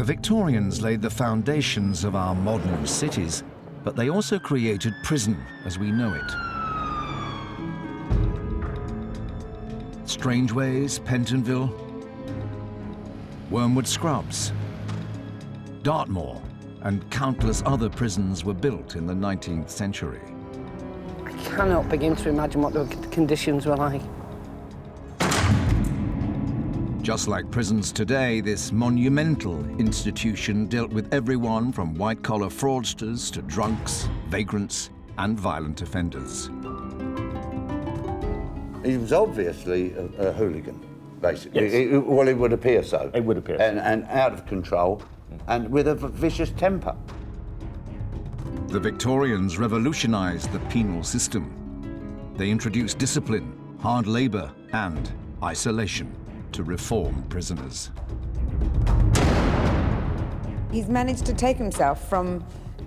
The Victorians laid the foundations of our modern cities, but they also created prison as we know it. Strangeways, Pentonville, Wormwood Scrubs, Dartmoor, and countless other prisons were built in the 19th century. I cannot begin to imagine what the conditions were like. Just like prisons today, this monumental institution dealt with everyone from white-collar fraudsters to drunks, vagrants, and violent offenders. He was obviously a hooligan, basically. Yes. Well, it would appear so. It would appear so. And out of control, and with a vicious temper. The Victorians revolutionized the penal system. They introduced discipline, hard labor, and isolation to reform prisoners. He's managed to take himself from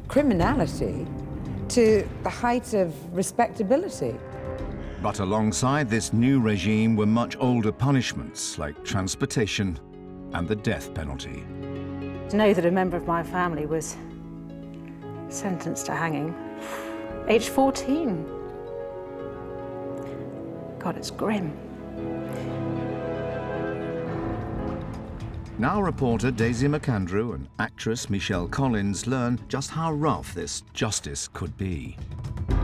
criminality to the height of respectability. But alongside this new regime were much older punishments like transportation and the death penalty. To know that a member of my family was sentenced to hanging, age 14. God, it's grim. Now reporter Daisy McAndrew and actress Michelle Collins learn just how rough this justice could be.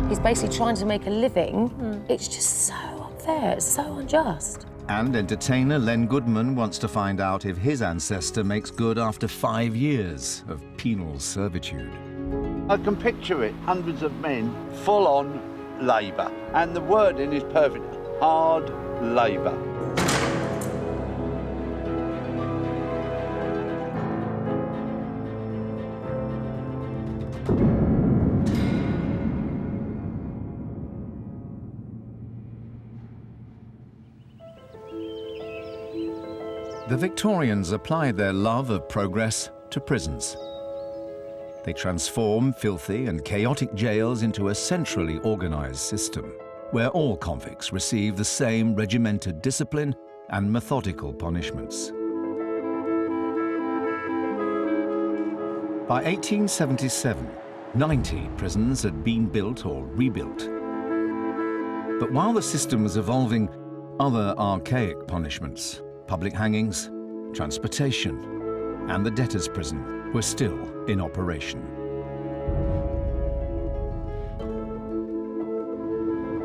He's basically trying to make a living. It's just so unfair, it's so unjust. And entertainer Len Goodman wants to find out if his ancestor makes good after 5 years of penal servitude. I can picture it, hundreds of men, full-on labour. And the wording is perfect, hard labour. The Victorians applied their love of progress to prisons. They transformed filthy and chaotic jails into a centrally organised system, where all convicts receive the same regimented discipline and methodical punishments. By 1877, 90 prisons had been built or rebuilt. But while the system was evolving, other archaic punishments, public hangings, transportation, and the debtors' prison were still in operation.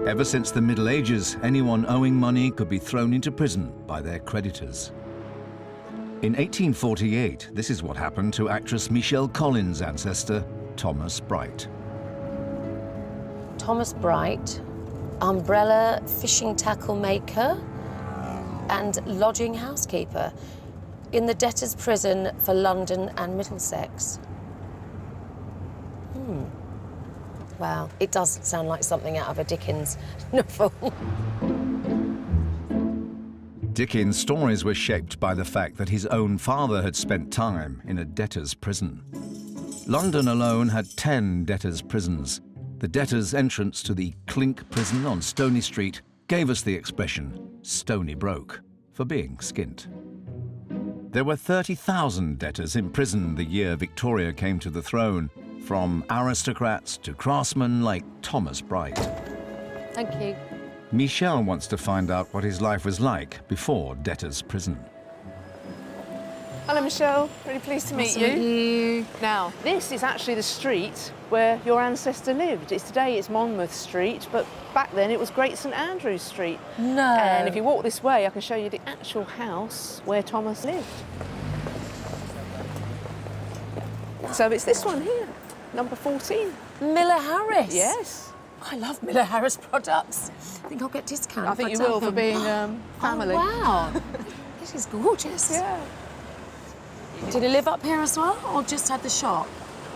Ever since the Middle Ages, anyone owing money could be thrown into prison by their creditors. In 1848, this is what happened to actress Michelle Collins' ancestor, Thomas Bright. Thomas Bright, umbrella fishing tackle maker and lodging housekeeper in the debtors' prison for London and Middlesex. Wow, it does sound like something out of a Dickens novel. Dickens' stories were shaped by the fact that his own father had spent time in a debtors' prison. London alone had 10 debtors' prisons. The debtors' entrance to the Clink prison on Stony Street gave us the expression "Stony broke" for being skint. There were 30,000 debtors in prison the year Victoria came to the throne, from aristocrats to craftsmen like Thomas Bright. Thank you. Michelle wants to find out what his life was like before debtors' prison. Hello, Michelle. Really pleased to meet you. Now, this is actually the street where your ancestor lived. Today it's Monmouth Street, but back then it was Great St Andrews Street. No. And if you walk this way, I can show you the actual house where Thomas lived. So it's this one here, number 14. Miller Harris. Yes. I love Miller Harris products. I think I'll get discount. I think you will for being family. Oh, wow. This is gorgeous. Yeah. Did he live up here as well, or just had the shop?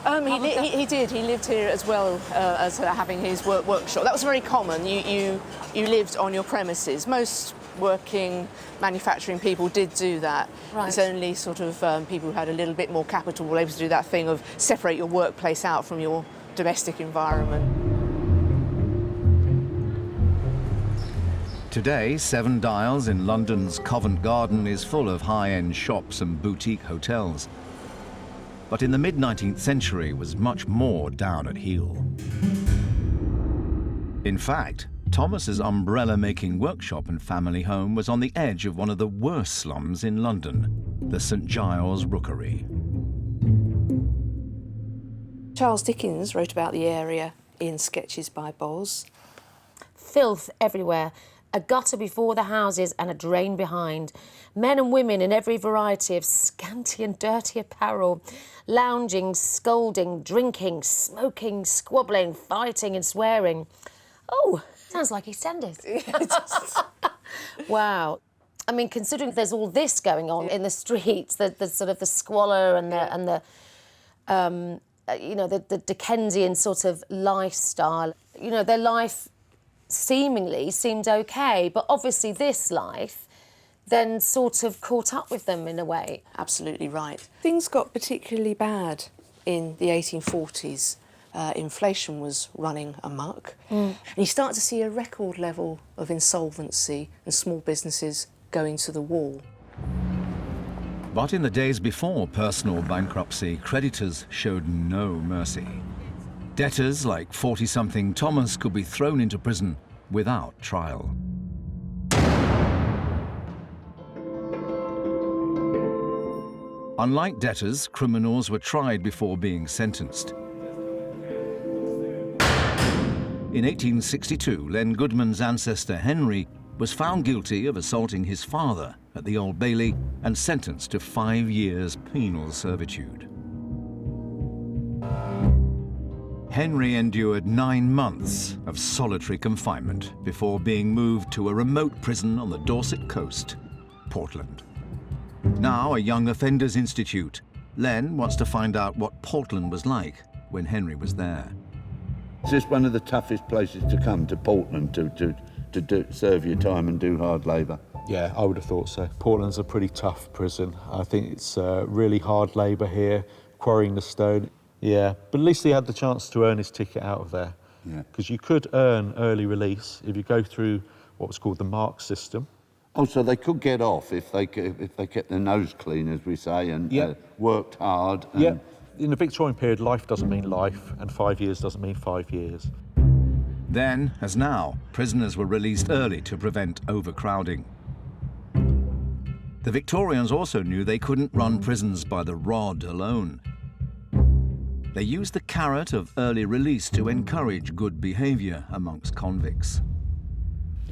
He did. He lived here as well as having his workshop. That was very common. You lived on your premises. Most working manufacturing people did do that. Right. It's only sort of people who had a little bit more capital were able to do that thing of separate your workplace out from your domestic environment. Today, Seven Dials in London's Covent Garden is full of high-end shops and boutique hotels. but in the mid-19th century was much more down at heel. In fact, Thomas's umbrella-making workshop and family home was on the edge of one of the worst slums in London, the St Giles Rookery. Charles Dickens wrote about the area in Sketches by Boz. Filth everywhere, a gutter before the houses and a drain behind. Men and women in every variety of scanty and dirty apparel, lounging, scolding, drinking, smoking, squabbling, fighting and swearing. Oh, sounds like EastEnders. Wow. I mean, considering there's all this going on in the streets, the sort of the squalor and the you know, the Dickensian sort of lifestyle, you know, their life seemingly seemed okay, but obviously this life then sort of caught up with them in a way. Absolutely right. Things got particularly bad in the 1840s. Inflation was running amok. And you start to see a record level of insolvency and small businesses going to the wall. But in the days before personal bankruptcy, creditors showed no mercy. Debtors like 40-something Thomas could be thrown into prison without trial. Unlike debtors, criminals were tried before being sentenced. In 1862, Len Goodman's ancestor Henry was found guilty of assaulting his father at the Old Bailey and sentenced to 5 years penal servitude. Henry endured 9 months of solitary confinement before being moved to a remote prison on the Dorset coast, Portland. Now a young offenders institute, Len wants to find out what Portland was like when Henry was there. It's just one of the toughest places to come, to Portland, to serve your time and do hard labour. Yeah, I would have thought so. Portland's a pretty tough prison. I think it's really hard labour here, quarrying the stone. Yeah, but at least he had the chance to earn his ticket out of there. Yeah. Because you could earn early release if you go through what was called the mark system. Oh, so they could get off if they kept their nose clean, as we say, and worked hard. And... Yeah. In the Victorian period, life doesn't mean life, and 5 years doesn't mean 5 years. Then, as now, prisoners were released early to prevent overcrowding. The Victorians also knew they couldn't run prisons by the rod alone. They used the carrot of early release to encourage good behaviour amongst convicts.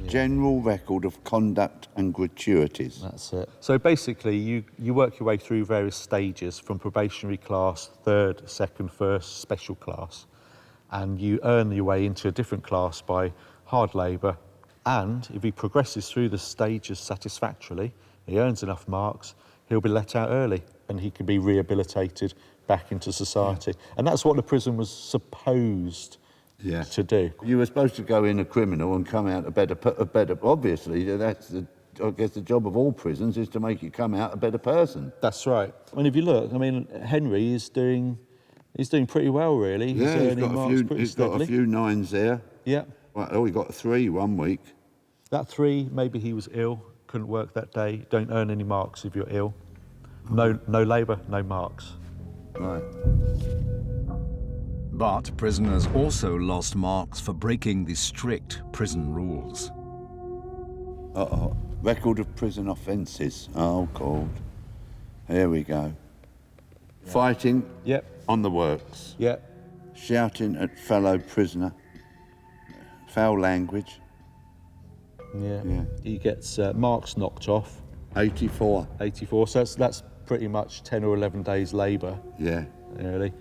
General record of conduct and gratuities. That's it. So basically, you work your way through various stages from probationary class, 3rd, 2nd, 1st, special class, and you earn your way into a different class by hard labour. And if he progresses through the stages satisfactorily, he earns enough marks, he'll be let out early and he can be rehabilitated back into society. Yeah. And that's what the prison was supposed to do. You were supposed to go in a criminal and come out a better. Obviously, that's I guess the job of all prisons is to make you come out a better person. That's right. I mean, if you look, I mean, Henry is doing pretty well, really. Yeah, he's got a few 9s there. Yeah. Well, he got a 3 1 week. That 3, maybe he was ill, couldn't work that day. Don't earn any marks if you're ill. No labour, no marks. Right. But prisoners also lost marks for breaking the strict prison rules. Record of prison offences. Oh, God. Here we go. Yeah. Fighting on the works. Yep. Shouting at fellow prisoner. Foul language. Yeah. He gets marks knocked off. 84. 84, so that's pretty much 10 or 11 days labour. Yeah. Really.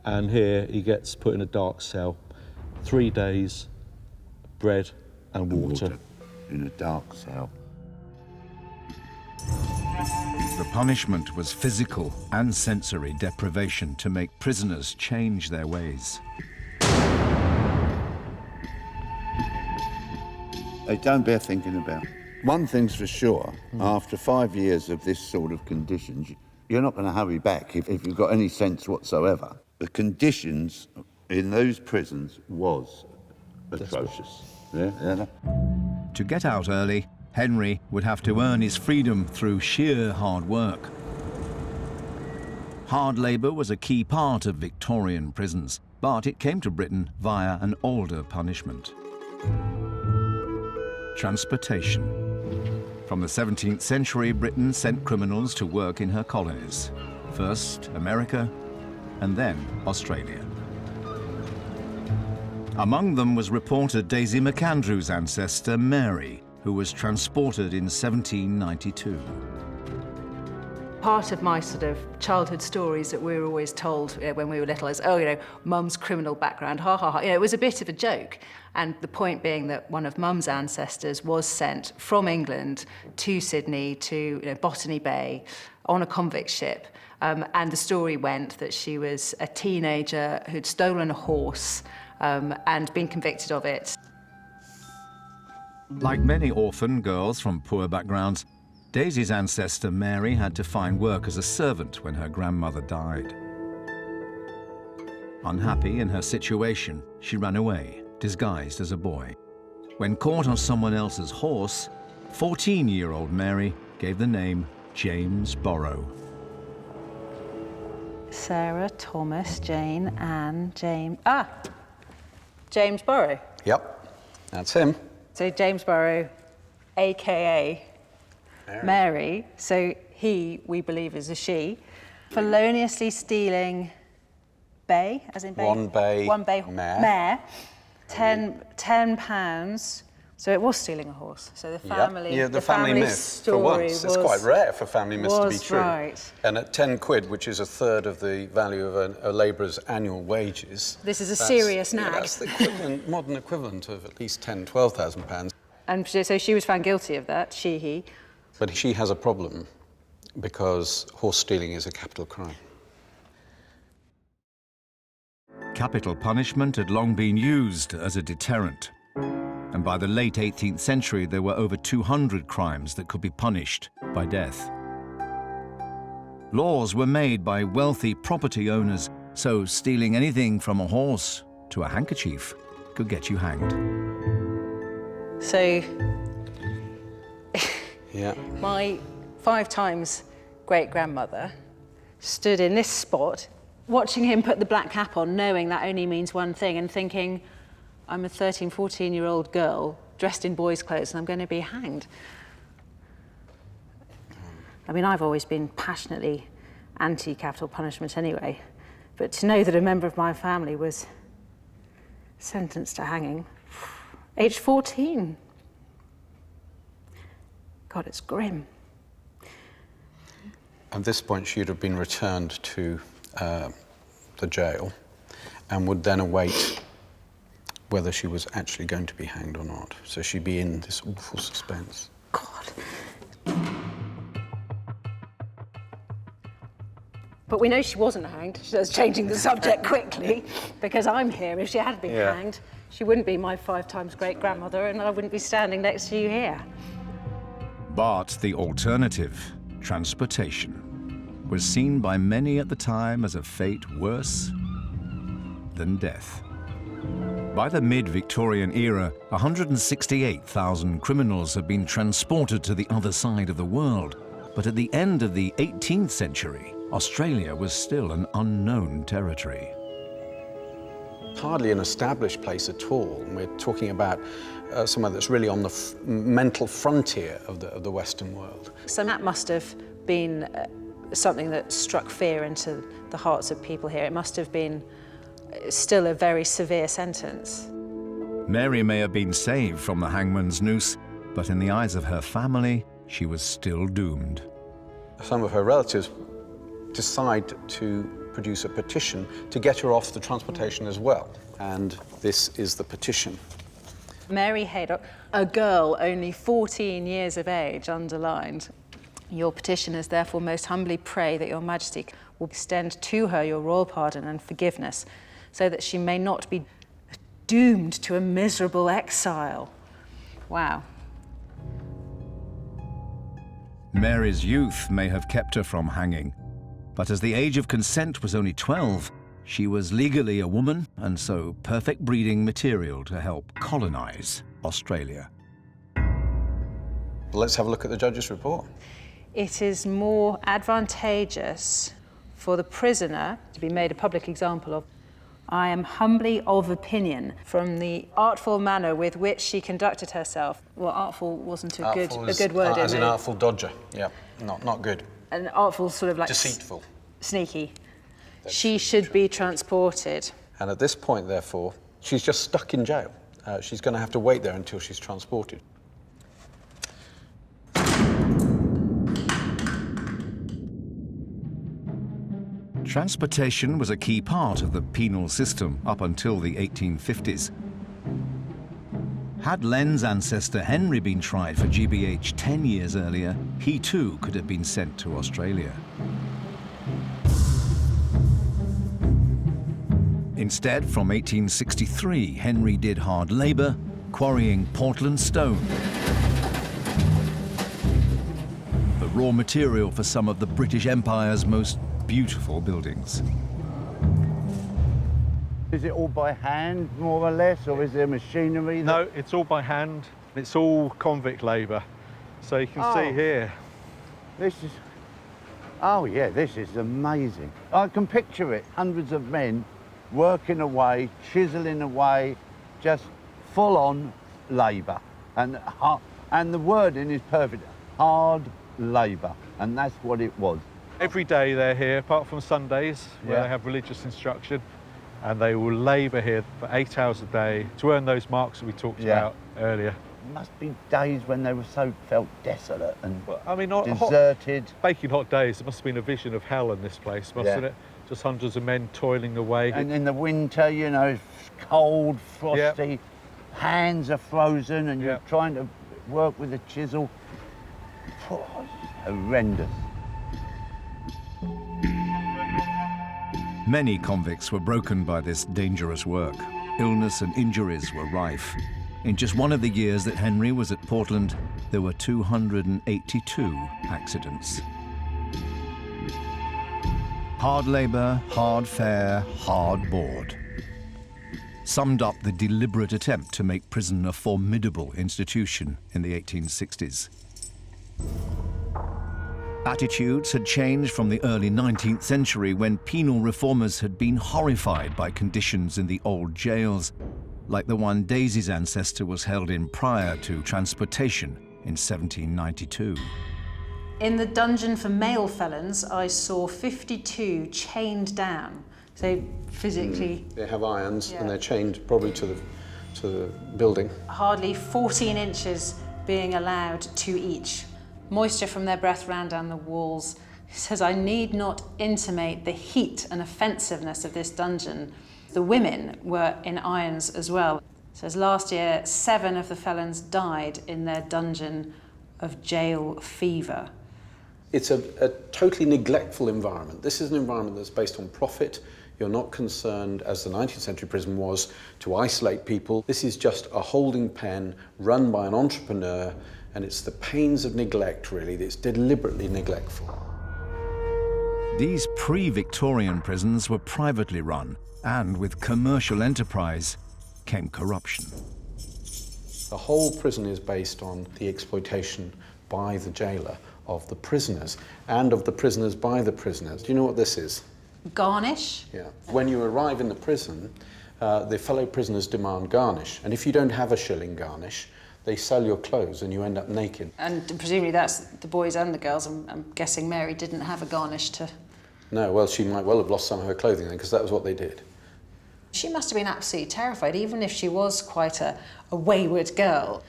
And here he gets put in a dark cell. 3 days, bread and water. In a dark cell. The punishment was physical and sensory deprivation to make prisoners change their ways. They don't bear thinking about. One thing's for sure, after 5 years of this sort of conditions, you're not going to hurry back if you've got any sense whatsoever. The conditions in those prisons was atrocious. Yeah. To get out early, Henry would have to earn his freedom through sheer hard work. Hard labour was a key part of Victorian prisons, but it came to Britain via an older punishment. Transportation. From the 17th century, Britain sent criminals to work in her colonies. First America, and then Australia. Among them was reporter Daisy McAndrew's ancestor, Mary, who was transported in 1792. Part of my sort of childhood stories that we were always told when we were little is, oh, you know, Mum's criminal background, ha ha ha. You know, it was a bit of a joke. And the point being that one of Mum's ancestors was sent from England to Sydney, to Botany Bay, on a convict ship. And the story went that she was a teenager who'd stolen a horse and been convicted of it. Like many orphan girls from poor backgrounds, Daisy's ancestor Mary had to find work as a servant when her grandmother died. Unhappy in her situation, she ran away, disguised as a boy. When caught on someone else's horse, 14-year-old Mary gave the name James Borrow. Sarah, Thomas, Jane, Anne, James... James Borrow. Yep, that's him. So James Borrow, a.k.a. Mary, so he, we believe, is a she, feloniously stealing bay, as in bay? One bay mare. 10 pounds. So it was stealing a horse. So the family, yeah, the family myth, story for once. It's quite rare for family myths to be true. Right. And at 10 quid, which is a third of the value of a labourer's annual wages. This is a serious nag. Yeah, that's the equivalent, modern equivalent of at least £10,000-12,000. And so she was found guilty of that, he. But she has a problem because horse stealing is a capital crime. Capital punishment had long been used as a deterrent. And by the late 18th century, there were over 200 crimes that could be punished by death. Laws were made by wealthy property owners, so stealing anything from a horse to a handkerchief could get you hanged. So, yeah. My 5 times great-grandmother stood in this spot, watching him put the black cap on, knowing that only means one thing, and thinking, I'm a 13, 14-year-old girl dressed in boys' clothes and I'm going to be hanged. I mean, I've always been passionately anti-capital punishment anyway, but to know that a member of my family was sentenced to hanging, age 14. God, it's grim. At this point, she'd have been returned to the jail and would then await whether she was actually going to be hanged or not. So she'd be in this awful suspense. God. But we know she wasn't hanged. That's changing the subject quickly, because I'm here. If she had been hanged, she wouldn't be my 5 times great-grandmother, and I wouldn't be standing next to you here. But the alternative, transportation, was seen by many at the time as a fate worse than death. By the mid-Victorian era, 168,000 criminals had been transported to the other side of the world. But at the end of the 18th century, Australia was still an unknown territory. Hardly an established place at all. And we're talking about somewhere that's really on the mental frontier of the Western world. So that must have been something that struck fear into the hearts of people here. It must have been still a very severe sentence. Mary may have been saved from the hangman's noose, but in the eyes of her family, she was still doomed. Some of her relatives decide to produce a petition to get her off the transportation as well. And this is the petition. Mary Haydock, a girl only 14 years of age, underlined. Your petitioners therefore most humbly pray that your Majesty will extend to her your royal pardon and forgiveness, so that she may not be doomed to a miserable exile. Wow. Mary's youth may have kept her from hanging, but as the age of consent was only 12, she was legally a woman and so perfect breeding material to help colonize Australia. Let's have a look at the judge's report. It is more advantageous for the prisoner to be made a public example of. I am humbly of opinion from the artful manner with which she conducted herself. Well, artful wasn't a good word. As in artful dodger, yeah, not good. An artful sort of like... Deceitful. Sneaky. She should be transported. And at this point, therefore, she's just stuck in jail. She's going to have to wait there until she's transported. Transportation was a key part of the penal system up until the 1850s. Had Len's ancestor Henry been tried for GBH 10 years earlier, he too could have been sent to Australia. Instead, from 1863, Henry did hard labour, quarrying Portland stone, the raw material for some of the British Empire's most beautiful buildings. Is it all by hand, more or less, or is there machinery? No, it's all by hand. It's all convict labour. So you can see here. This is... Oh, yeah, this is amazing. I can picture it. Hundreds of men working away, chiselling away, just full-on labour. And the wording is perfect. Hard labour. And that's what it was. Every day they're here, apart from Sundays, where they have religious instruction, and they will labour here for 8 hours a day to earn those marks that we talked about earlier. It must be days when they felt desolate and not deserted. Baking hot days, it must have been a vision of hell in this place, mustn't it? Just hundreds of men toiling away. And in the winter, you know, it's cold, frosty, hands are frozen, and you're trying to work with a chisel. Oh, it's horrendous. Many convicts were broken by this dangerous work. Illness and injuries were rife. In just one of the years that Henry was at Portland, there were 282 accidents. Hard labour, hard fare, hard board summed up the deliberate attempt to make prison a formidable institution in the 1860s. Attitudes had changed from the early 19th century, when penal reformers had been horrified by conditions in the old jails, like the one Daisy's ancestor was held in prior to transportation in 1792. In the dungeon for male felons, I saw 52 chained down. So physically... They have irons and they're chained probably to the building. Hardly 14 inches being allowed to each. Moisture from their breath ran down the walls. He says, I need not intimate the heat and offensiveness of this dungeon. The women were in irons as well. He says, last year, 7 of the felons died in their dungeon of jail fever. It's a totally neglectful environment. This is an environment that's based on profit. You're not concerned, as the 19th century prison was, to isolate people. This is just a holding pen run by an entrepreneur, and it's the pains of neglect, really, that's deliberately neglectful. These pre-Victorian prisons were privately run, and with commercial enterprise came corruption. The whole prison is based on the exploitation by the jailer of the prisoners, and of the prisoners by the prisoners. Do you know what this is? Garnish? Yeah. When you arrive in the prison, the fellow prisoners demand garnish, and if you don't have a shilling garnish, they sell your clothes and you end up naked. And presumably that's the boys and the girls. I'm guessing Mary didn't have a garnish to... No, well, she might well have lost some of her clothing then, because that was what they did. She must have been absolutely terrified, even if she was quite a wayward girl.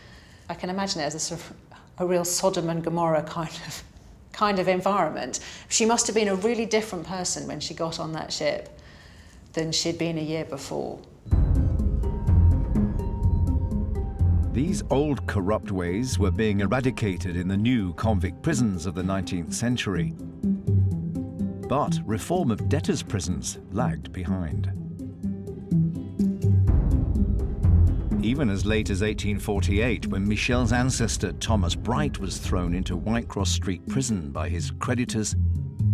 I can imagine it as a sort of a real Sodom and Gomorrah kind of environment. She must have been a really different person when she got on that ship than she'd been a year before. These old corrupt ways were being eradicated in the new convict prisons of the 19th century. But reform of debtors' prisons lagged behind. Even as late as 1848, when Michelle's ancestor Thomas Bright was thrown into Whitecross Street Prison by his creditors,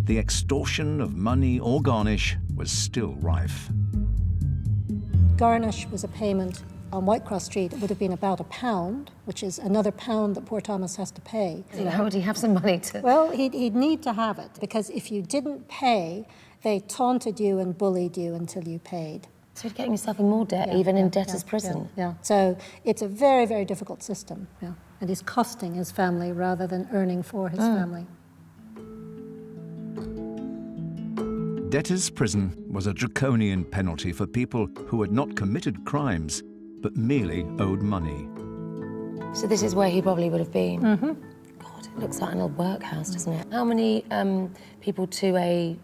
the extortion of money or garnish was still rife. Garnish was a payment On Whitecross Street, it would have been about £1, which is another £1 that poor Thomas has to pay. How would he have some money to... Well, he'd need to have it, because if you didn't pay, they taunted you and bullied you until you paid. So you're getting yourself in more debt, even in debtor's prison. Yeah. So it's a very, very difficult system. Yeah. And he's costing his family rather than earning for his family. Debtor's prison was a draconian penalty for people who had not committed crimes, but merely owed money. So this is where he probably would have been. God, it looks like an old workhouse, doesn't it? How many people to a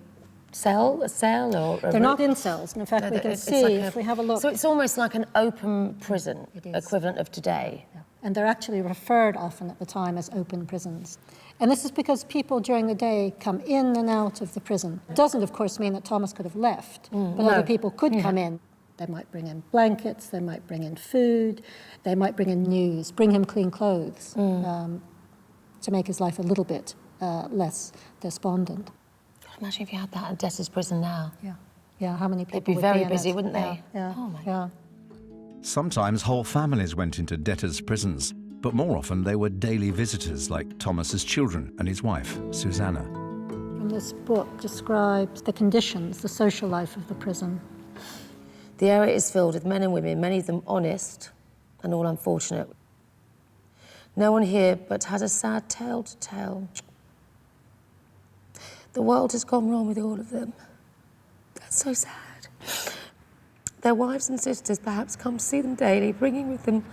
cell? A cell or They're not in cells. And in fact, we can see, if we have a look... So it's almost like an open prison, equivalent of today. Yeah. And they're actually referred often at the time as open prisons. And this is because people during the day come in and out of the prison. It doesn't, of course, mean that Thomas could have left, but other people could come in. They might bring in blankets, they might bring in food, they might bring in news, bring him clean clothes to make his life a little bit less despondent. God, imagine if you had that at debtor's prison now. Yeah, how many people They'd be would very in busy, it? wouldn't they? Yeah. Oh, my God. Sometimes whole families went into debtors' prisons, but more often they were daily visitors like Thomas's children and his wife, Susanna. And this book describes the conditions, the social life of the prison. The area is filled with men and women, many of them honest and all unfortunate. No one here but has a sad tale to tell. The world has gone wrong with all of them. That's so sad. Their wives and sisters perhaps come to see them daily, bringing with them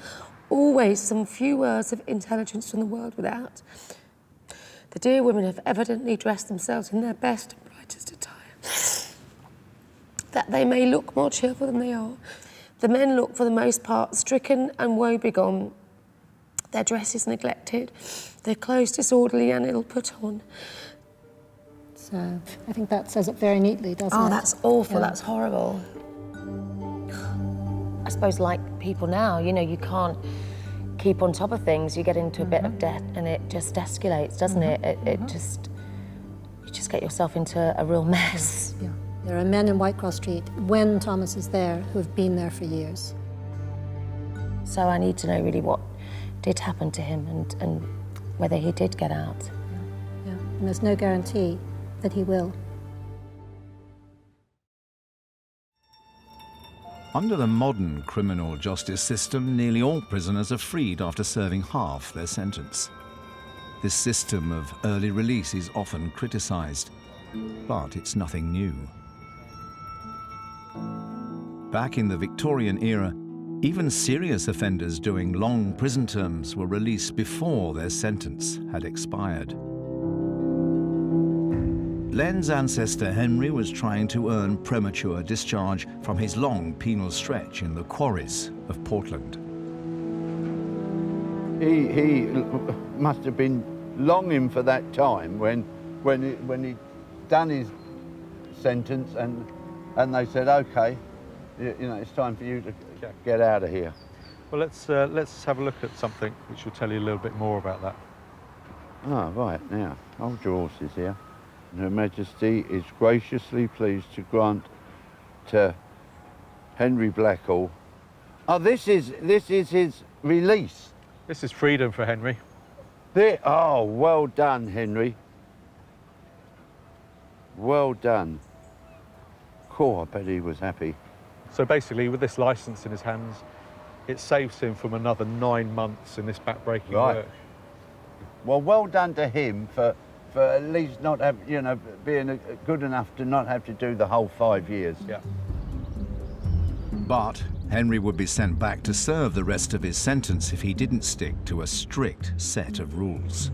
always some few words of intelligence from the world without. The dear women have evidently dressed themselves in their best and brightest attire, that they may look more cheerful than they are. The men look, for the most part, stricken and woe-begone. Their dresses neglected, their clothes disorderly and ill put on. So I think that says it very neatly, doesn't it? Oh, that's awful, that's horrible. I suppose like people now, you know, you can't keep on top of things. You get into a bit of debt and it just escalates, doesn't it? You just get yourself into a real mess. Yeah. There are men in Whitecross Street, when Thomas is there, who have been there for years. So I need to know really what did happen to him and whether he did get out. Yeah. And there's no guarantee that he will. Under the modern criminal justice system, nearly all prisoners are freed after serving half their sentence. This system of early release is often criticised, but it's nothing new. Back in the Victorian era, even serious offenders doing long prison terms were released before their sentence had expired. Len's ancestor Henry was trying to earn premature discharge from his long penal stretch in the quarries of Portland. He must have been longing for that time when he'd done his sentence and they said, OK, you know, it's time for you to get out of here. Well, let's have a look at something which will tell you a little bit more about that. Ah, right, now, hold your horses here. Her Majesty is graciously pleased to grant to Henry Blackall. Oh, this is his release. This is freedom for Henry. Oh, well done, Henry. Well done. Cool, I bet he was happy. So basically, with this licence in his hands, it saves him from another 9 months in this back-breaking work. Well done to him for at least not have, you know, being good enough to not have to do the whole 5 years. Yeah. But Henry would be sent back to serve the rest of his sentence if he didn't stick to a strict set of rules.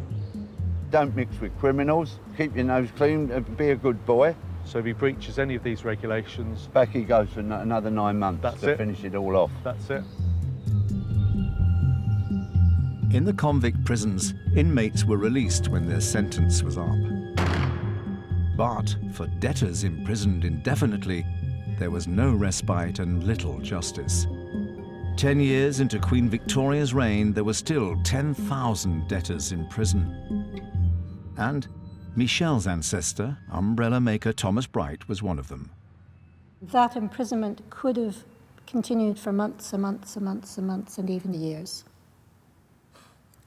Don't mix with criminals, keep your nose clean, be a good boy. So if he breaches any of these regulations... Back he goes for another 9 months to finish it all off. That's it. In the convict prisons, inmates were released when their sentence was up. But for debtors imprisoned indefinitely, there was no respite and little justice. 10 years into Queen Victoria's reign, there were still 10,000 debtors in prison. And Michelle's ancestor, umbrella maker Thomas Bright, was one of them. That imprisonment could have continued for months and months and months and months and even years.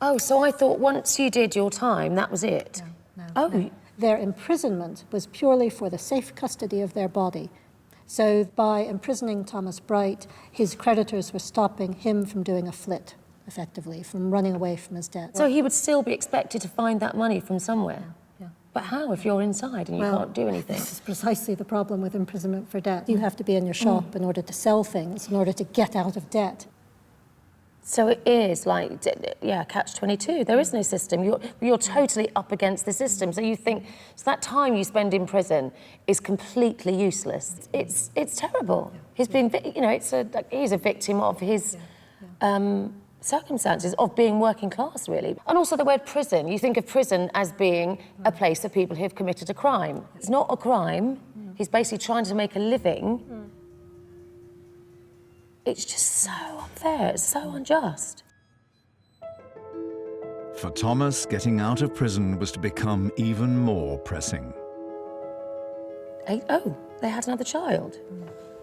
Oh, so I thought once you did your time, that was it? No. Their imprisonment was purely for the safe custody of their body. So by imprisoning Thomas Bright, his creditors were stopping him from doing a flit, effectively, from running away from his debt. So he would still be expected to find that money from somewhere? Yeah. But how if you're inside and you can't do anything? This is precisely the problem with imprisonment for debt. You have to be in your shop in order to sell things, in order to get out of debt. So it is like, yeah, catch-22. There is no system. You're totally up against the system. So you think, so that time you spend in prison is completely useless. It's terrible. He's been, you know, he's a victim of his circumstances, of being working class, really. And also the word prison. You think of prison as being a place for people who have committed a crime. It's not a crime. He's basically trying to make a living. It's just so unfair, it's so unjust. For Thomas, getting out of prison was to become even more pressing. Oh, they had another child,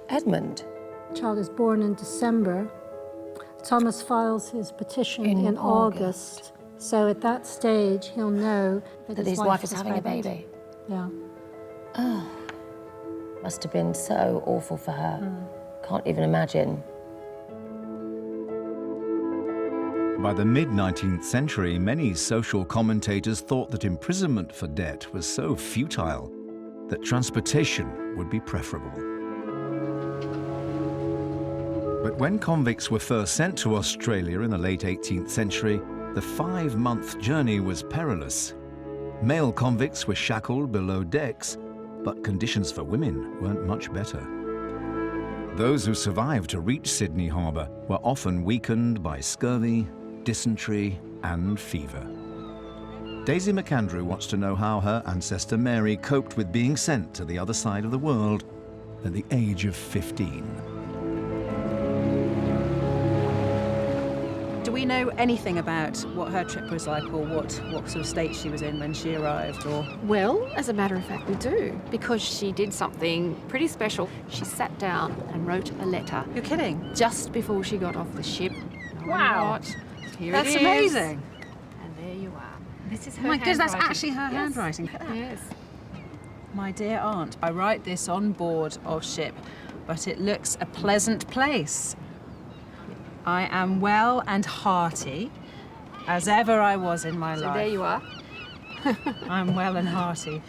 Edmund. The child is born in December. Thomas files his petition in August. So at that stage, he'll know that his wife is having pregnant. A baby. Yeah. Oh, must have been so awful for her. Can't even imagine. By the mid-19th century, many social commentators thought that imprisonment for debt was so futile that transportation would be preferable. But when convicts were first sent to Australia in the late 18th century, the 5-month journey was perilous. Male convicts were shackled below decks, but conditions for women weren't much better. Those who survived to reach Sydney Harbour were often weakened by scurvy, dysentery and fever. Daisy McAndrew wants to know how her ancestor Mary coped with being sent to the other side of the world at the age of 15. Do we know anything about what her trip was like, or what sort of state she was in when she arrived? Or Well, as a matter of fact, we do, because she did something pretty special. She sat down and wrote a letter. You're kidding? Just before she got off the ship. Wow. What? Here That's it is. amazing. And there you are. This is her Oh my goodness, that's handwriting. actually her handwriting. Yes. My dear aunt, I write this on board of ship, but it looks a pleasant place. I am well and hearty, as ever I was in my life. So there you are. I'm well and hearty.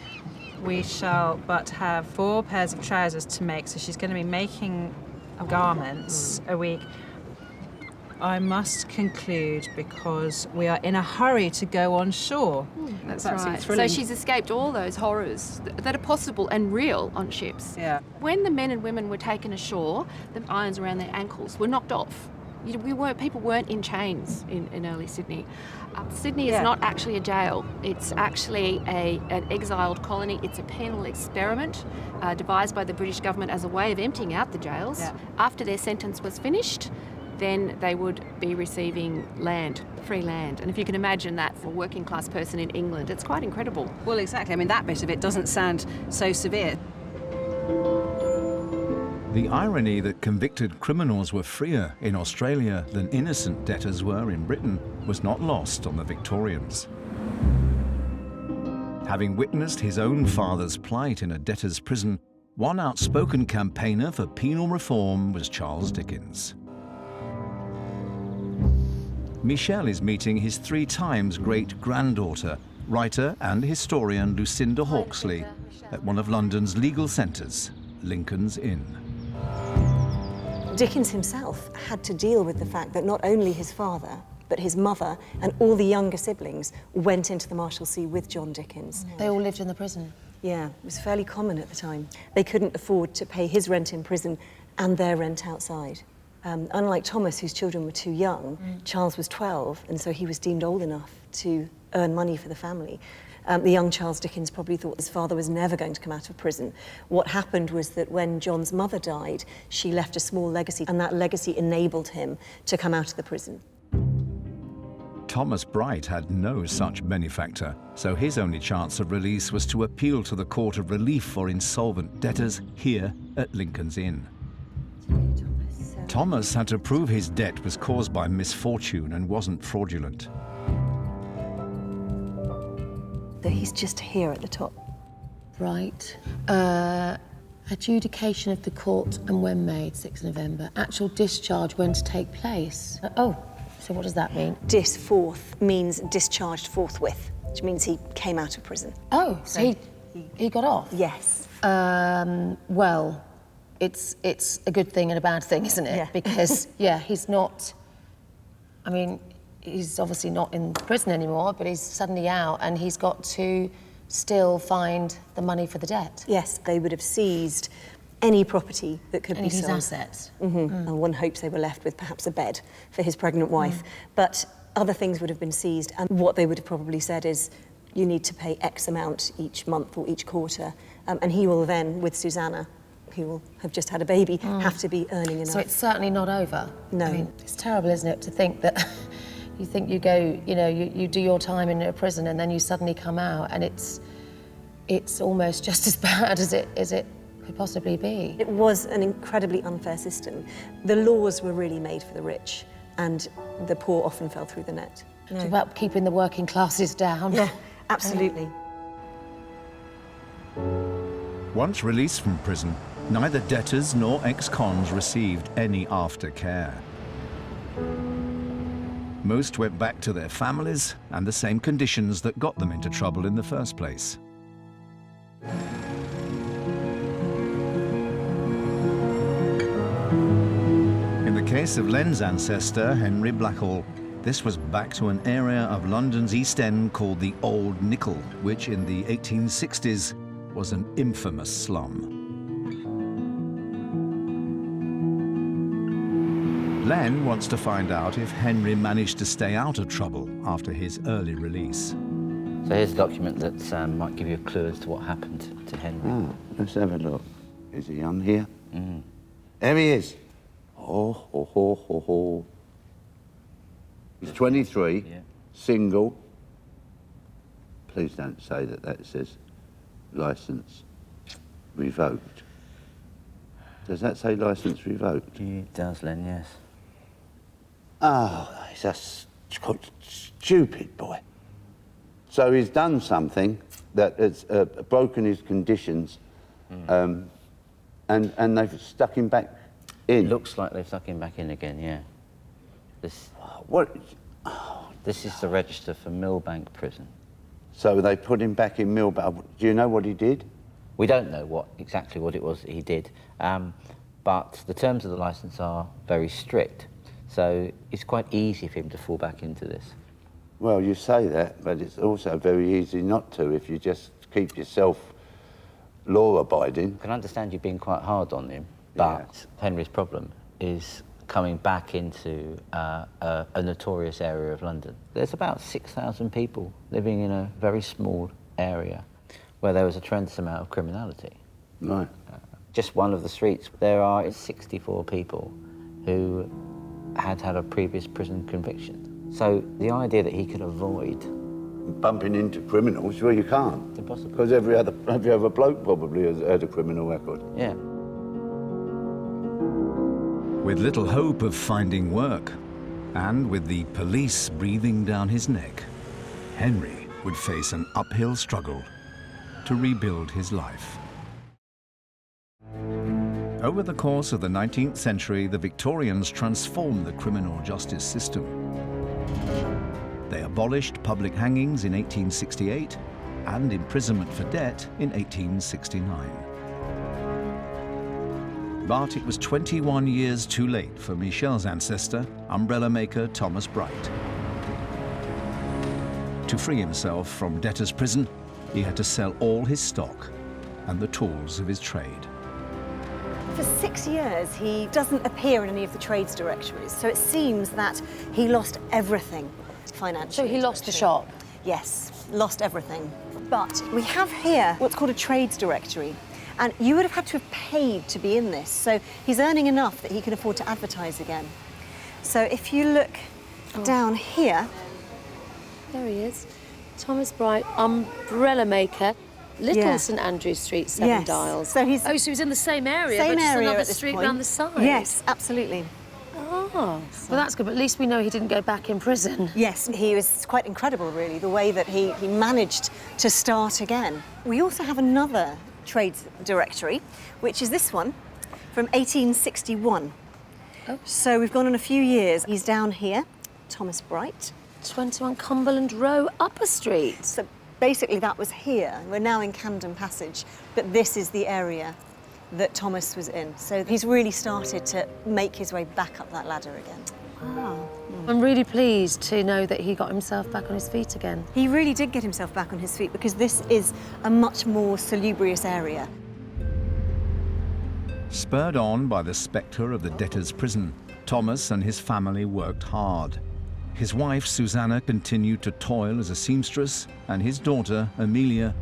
We shall but have 4 pairs of trousers to make, so she's going to be making garments a week. I must conclude because we are in a hurry to go on shore. That's absolutely right. thrilling. So she's escaped all those horrors that are possible and real on ships. Yeah. When the men and women were taken ashore, the irons around their ankles were knocked off. People weren't in chains in early Sydney. Sydney is not actually a jail. It's actually an exiled colony. It's a penal experiment devised by the British government as a way of emptying out the jails. Yeah. After their sentence was finished, then they would be receiving land, free land. And if you can imagine that for a working class person in England, it's quite incredible. Well, exactly. I mean, that bit of it doesn't sound so severe. The irony that convicted criminals were freer in Australia than innocent debtors were in Britain was not lost on the Victorians. Having witnessed his own father's plight in a debtor's prison, one outspoken campaigner for penal reform was Charles Dickens. Michel is meeting his 3 times great-granddaughter, writer and historian Lucinda Hawksley, at one of London's legal centres, Lincoln's Inn. Dickens himself had to deal with the fact that not only his father, but his mother and all the younger siblings went into the Marshalsea with John Dickens. They all lived in the prison. Yeah, it was fairly common at the time. They couldn't afford to pay his rent in prison and their rent outside. Unlike Thomas, whose children were too young, Charles was 12, and so he was deemed old enough to earn money for the family. The young Charles Dickens probably thought his father was never going to come out of prison. What happened was that when John's mother died, she left a small legacy, and that legacy enabled him to come out of the prison. Thomas Bright had no such benefactor, so his only chance of release was to appeal to the Court of Relief for Insolvent Debtors here at Lincoln's Inn. Thomas had to prove his debt was caused by misfortune and wasn't fraudulent. So he's just here at the top. Right. Adjudication of the court and when made, 6th November. Actual discharge when to take place. Oh, so what does that mean? Dis forth means discharged forthwith, which means he came out of prison. Oh, so he got off? Yes. Well, it's a good thing and a bad thing, isn't it? Yeah. Because, yeah, he's not... I mean, he's obviously not in prison anymore, but he's suddenly out and he's got to still find the money for the debt. Yes, they would have seized any property that could be sold. Any of his assets. And one hopes they were left with perhaps a bed for his pregnant wife. But other things would have been seized, and what they would have probably said is, you need to pay X amount each month or each quarter. And he will then, with Susanna, who will have just had a baby, have to be earning enough. So it's certainly not over? No. I mean, it's terrible, isn't it, to think that you think you go, you know, you do your time in a prison and then you suddenly come out and it's almost just as bad as it could possibly be. It was an incredibly unfair system. The laws were really made for the rich, and the poor often fell through the net. It's about keeping the working classes down. Yeah, absolutely. Once released from prison, neither debtors nor ex-cons received any aftercare. Most went back to their families and the same conditions that got them into trouble in the first place. In the case of Len's ancestor, Henry Blackhall, this was back to an area of London's East End called the Old Nickel, which in the 1860s was an infamous slum. Len wants to find out if Henry managed to stay out of trouble after his early release. So here's a document that might give you a clue as to what happened to Henry. Ah, let's have a look. Is he on here? There he is. Oh, ho, ho, ho, ho. He's 23, single. Please don't say that says licence revoked. Does that say licence revoked? It does, Len, yes. Oh, he's a stupid boy. So he's done something that has broken his conditions, and they've stuck him back in. It looks like they've stuck him back in again, yeah. This is the register for Millbank Prison. So they put him back in Millbank. Do you know what he did? We don't know exactly what it was that he did, but the terms of the licence are very strict, so it's quite easy for him to fall back into this. Well, you say that, but it's also very easy not to if you just keep yourself law-abiding. I can understand you being quite hard on him, but Henry's problem is coming back into a notorious area of London. There's about 6,000 people living in a very small area where there was a tremendous amount of criminality. Right. Just one of the streets, there are 64 people who had a previous prison conviction. So the idea that he could avoid bumping into criminals, well, you can't. It's impossible. Because every other bloke probably has had a criminal record. Yeah. With little hope of finding work, and with the police breathing down his neck, Henry would face an uphill struggle to rebuild his life. Over the course of the 19th century, the Victorians transformed the criminal justice system. They abolished public hangings in 1868 and imprisonment for debt in 1869. But it was 21 years too late for Michel's ancestor, umbrella maker Thomas Bright. To free himself from debtor's prison, he had to sell all his stock and the tools of his trade. For 6 years, he doesn't appear in any of the trades directories, so it seems that he lost everything financially. So he lost the shop? Yes, lost everything. But we have here what's called a trades directory, and you would have had to have paid to be in this, so he's earning enough that he can afford to advertise again. So if you look down here... There he is. Thomas Bright, umbrella maker. Little St Andrew Street, Seven Dials. So he's so he's in the same area, same but just area another at this street point. round the side. Yes, absolutely. Well, that's good, but at least we know he didn't go back in prison. Yes, he was quite incredible, really, the way that he managed to start again. We also have another trades directory, which is this one, from 1861. Oh. So we've gone on a few years. He's down here, Thomas Bright. 21 Cumberland Row, Upper Street. So basically that was here. We're now in Camden Passage, but this is the area that Thomas was in. So he's really started to make his way back up that ladder again. Wow. I'm really pleased to know that he got himself back on his feet again. He really did get himself back on his feet because this is a much more salubrious area. Spurred on by the spectre of the debtors' prison, Thomas and his family worked hard. His wife, Susanna, continued to toil as a seamstress, and his daughter, Amelia,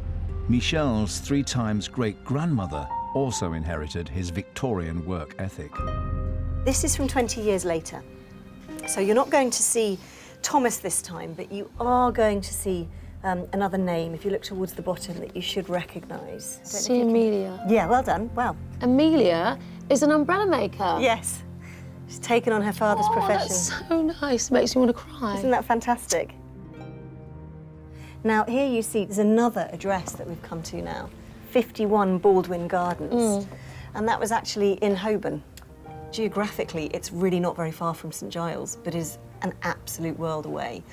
Michelle's 3 times great-grandmother, also inherited his Victorian work ethic. This is from 20 years later. So you're not going to see Thomas this time, but you are going to see another name, if you look towards the bottom, that you should recognise. See Amelia. Yeah, well done, wow. Amelia is an umbrella maker. Yes. She's taken on her father's profession. That's so nice, makes me want to cry. Isn't that fantastic? Now, here you see there's another address that we've come to now, 51 Baldwin Gardens. And that was actually in Holborn. Geographically, it's really not very far from St Giles, but is an absolute world away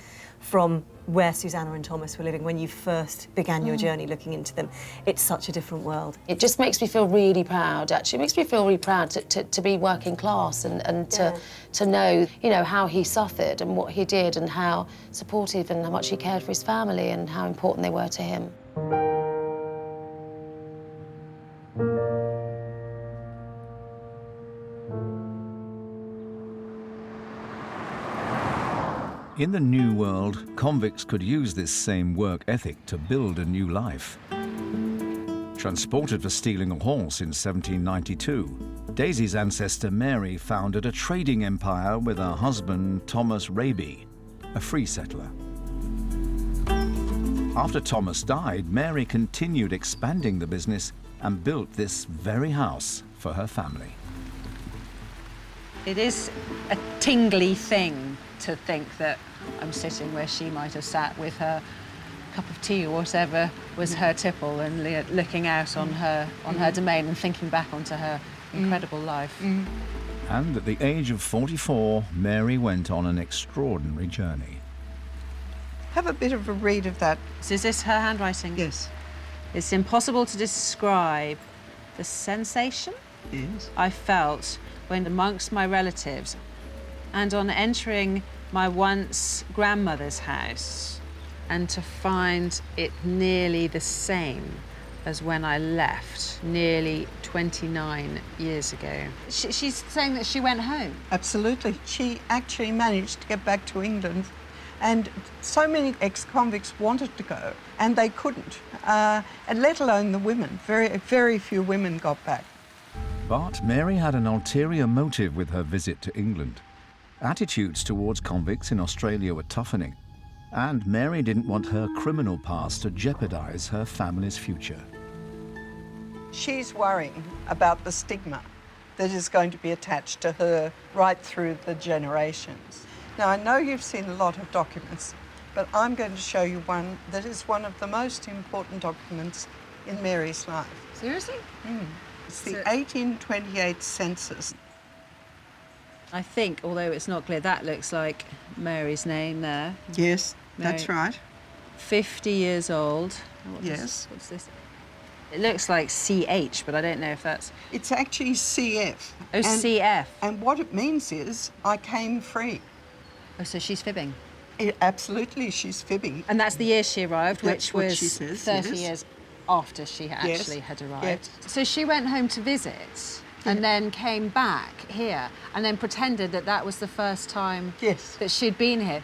from where Susanna and Thomas were living when you first began your journey looking into them. It's such a different world. It just makes me feel really proud, actually. It makes me feel really proud to be working class and to know, you know, how he suffered and what he did and how supportive and how much he cared for his family and how important they were to him. In the New World, convicts could use this same work ethic to build a new life. Transported for stealing a horse in 1792, Daisy's ancestor Mary founded a trading empire with her husband Thomas Raby, a free settler. After Thomas died, Mary continued expanding the business and built this very house for her family. It is a tingly thing to think that I'm sitting where she might have sat with her cup of tea or whatever was her tipple and looking out on her domain and thinking back onto her incredible life. And at the age of 44, Mary went on an extraordinary journey. Have a bit of a read of that. So is this her handwriting? Yes. It's impossible to describe the sensation I felt when amongst my relatives and on entering my once grandmother's house and to find it nearly the same as when I left nearly 29 years ago. She's saying that she went home. Absolutely. She actually managed to get back to England, and so many ex-convicts wanted to go and they couldn't, and let alone the women. Very few women got back. But Mary had an ulterior motive with her visit to England. Attitudes towards convicts in Australia were toughening, and Mary didn't want her criminal past to jeopardize her family's future. She's worrying about the stigma that is going to be attached to her right through the generations. Now, I know you've seen a lot of documents, but I'm going to show you one that is one of the most important documents in Mary's life. Seriously? It's the 1828 census. I think, although it's not clear, that looks like Mary's name there. Yes, that's right. 50 years old. Yes. What's this? It looks like CH, but I don't know if that's... It's actually CF. Oh, CF. And what it means is, I came free. Oh, so she's fibbing? Absolutely, she's fibbing. And that's the year she arrived, That's which what was she says, 30 yes. years after she actually had arrived. Yes. So she went home to visit and then came back here and then pretended that that was the first time that she'd been here.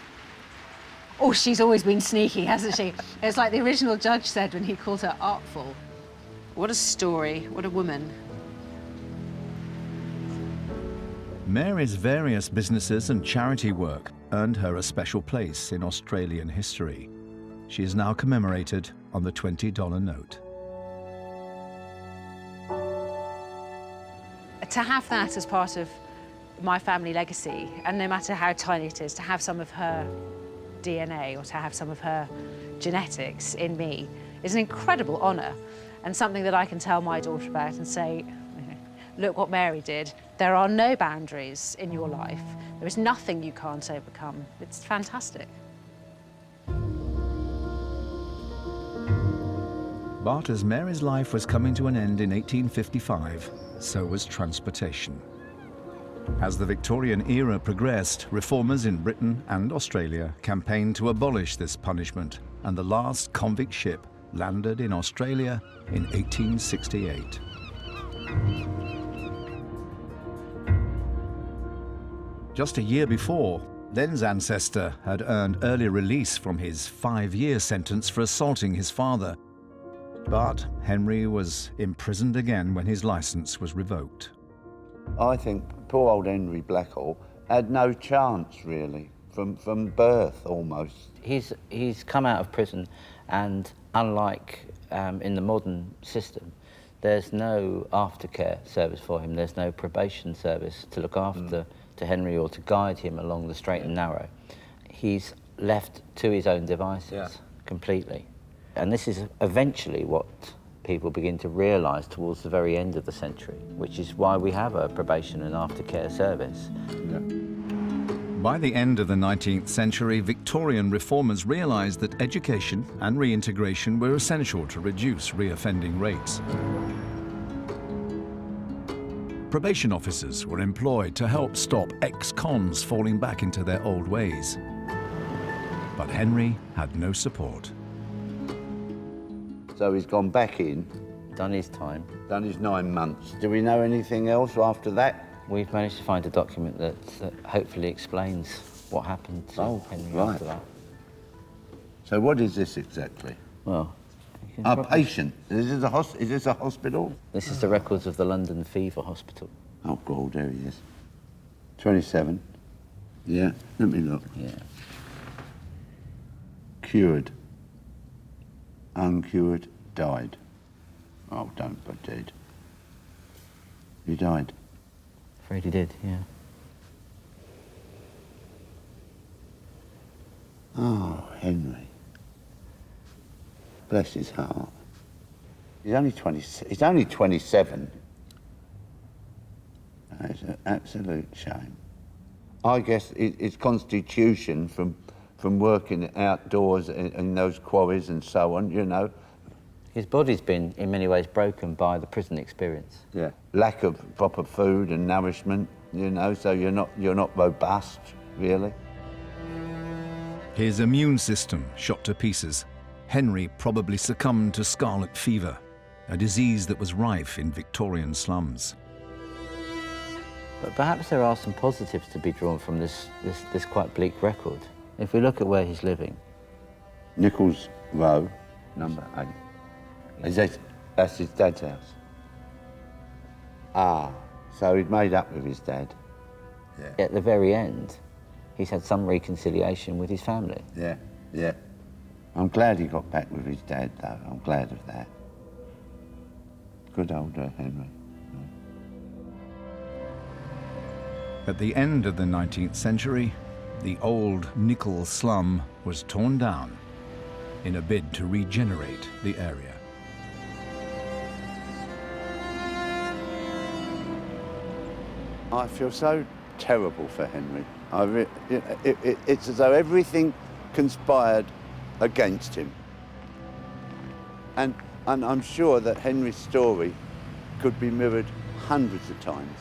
Oh, she's always been sneaky, hasn't she? It's like the original judge said when he called her artful. What a story, what a woman. Mary's various businesses and charity work earned her a special place in Australian history. She is now commemorated on the $20 note. To have that as part of my family legacy, and no matter how tiny it is, to have some of her DNA or to have some of her genetics in me is an incredible honour, and something that I can tell my daughter about and say, look what Mary did. There are no boundaries in your life. There is nothing you can't overcome. It's fantastic. But as Mary's life was coming to an end in 1855, so was transportation. As the Victorian era progressed, reformers in Britain and Australia campaigned to abolish this punishment, and the last convict ship landed in Australia in 1868. Just a year before, Len's ancestor had earned early release from his 5-year sentence for assaulting his father. But Henry was imprisoned again when his license was revoked. I think poor old Henry Blackhall had no chance, really, from birth almost. He's come out of prison, and unlike in the modern system, there's no aftercare service for him. There's no probation service to look after to Henry or to guide him along the straight and narrow. He's left to his own devices completely. And this is eventually what people begin to realise towards the very end of the century, which is why we have a probation and aftercare service. By the end of the 19th century, Victorian reformers realised that education and reintegration were essential to reduce reoffending rates. Probation officers were employed to help stop ex-cons falling back into their old ways. But Henry had no support. So he's gone back in. Done his time. Done his 9 months. Do we know anything else after that? We've managed to find a document that hopefully explains what happened to Henry after that. So what is this exactly? Well, a patient. Is this a hospital? This is the records of the London Fever Hospital. Oh, God, there he is. 27. Yeah, let me look. Yeah. Cured. Uncured. Died. Oh, don't put dead. He died. Afraid he did, yeah. Oh, Henry. Bless his heart. He's only 27. It's an absolute shame. I guess his constitution from working outdoors in those quarries and so on, you know. His body's been, in many ways, broken by the prison experience. Yeah. Lack of proper food and nourishment, you know, so you're not robust, really. His immune system shot to pieces. Henry probably succumbed to scarlet fever, a disease that was rife in Victorian slums. But perhaps there are some positives to be drawn from this quite bleak record. If we look at where he's living. Nichols Row, number 8. That's his dad's house. Ah, so he'd made up with his dad. Yeah. At the very end, he's had some reconciliation with his family. Yeah, yeah. I'm glad he got back with his dad, though. I'm glad of that. Good old Henry. At the end of the 19th century, the old nickel slum was torn down in a bid to regenerate the area. I feel so terrible for Henry. It's as though everything conspired against him. And I'm sure that Henry's story could be mirrored hundreds of times.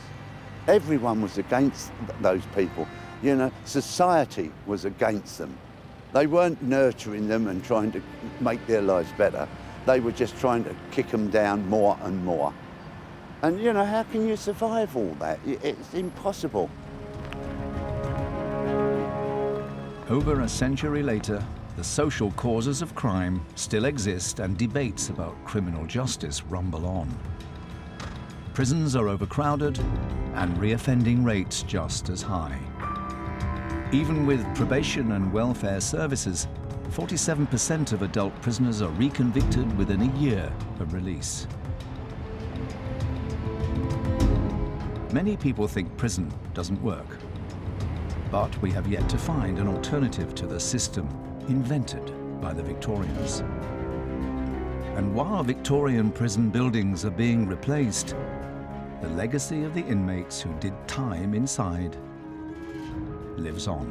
Everyone was against those people. You know, society was against them. They weren't nurturing them and trying to make their lives better. They were just trying to kick them down more and more. And, you know, how can you survive all that? It's impossible. Over a century later, the social causes of crime still exist and debates about criminal justice rumble on. Prisons are overcrowded and reoffending rates just as high. Even with probation and welfare services, 47% of adult prisoners are reconvicted within a year of release. Many people think prison doesn't work. But we have yet to find an alternative to the system invented by the Victorians. And while Victorian prison buildings are being replaced, the legacy of the inmates who did time inside lives on.